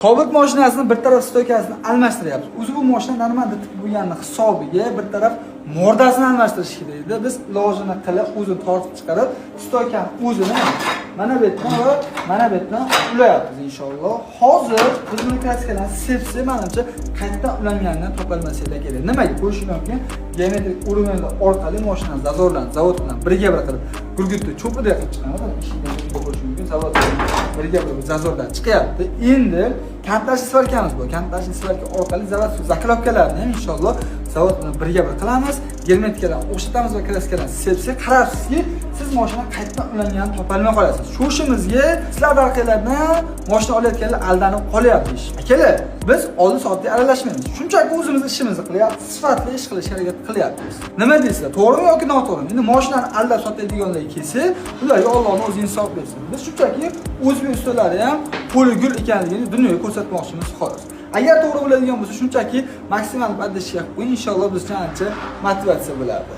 Tobut mashinasini bir taraf stoykasini almashtiryapmiz. O'zi bu mashina normalda tip bo'lganning hisobiga bir taraf mordasini almashtirish kerak edi. Biz ilojini qilib o'zini tortib chiqarib, stoykani o'zini mana bu yerdan va mana bu yerdan ulayapmiz inshaalloh. Hozir biz buni klassikalarni sepsa, menimcha qaytadan ulanganidan topilmasa kerak. Nimaga? Qo'shilgan geometrik urinmalar orqali mashina zazorlanib, zavod bilan birga bir qilib gurgutni cho'pida qilib chiqamiz. Ishni ko'rish mumkin. Zavod birga bir zazorlar chiqyapti. Endi kantashi svarkamiz bu. Kantashi svarka orqali zavod zaklavkalarni ham inshaalloh zavod bilan birga bir qilamiz. Germetikalarni o'xshatamiz va klassikalarni sepsak, qarabsizki, siz mashina qaytadan ulanganini topolmay qolasiz. Shu ishimizga sizlar orqalardan mashina olayotganlar aldanib qolyapti. Akalar, biz oldi soatga aralashmaymiz. Shunchaki o'zimiz ishimizni qilyapmiz, sifatli ish qilishga harakat qilyapmiz. Nima deysizlar? To'g'rimi yoki noto'g'rimi? Endi mashinani aldab sotadiganlar kelsa, ularga Allohning o'zi insof bersin. Biz shunchaki o'zbek ustalari ham qo'li gul ekanligini dunyoga ko'rsatmoqchimiz xolos. Agar to'g'ri bo'ladigan bo'lsa, shunchaki maksimal paddashga qo'ying, inshaalloh bizcha ancha motivatsiya bo'ladi.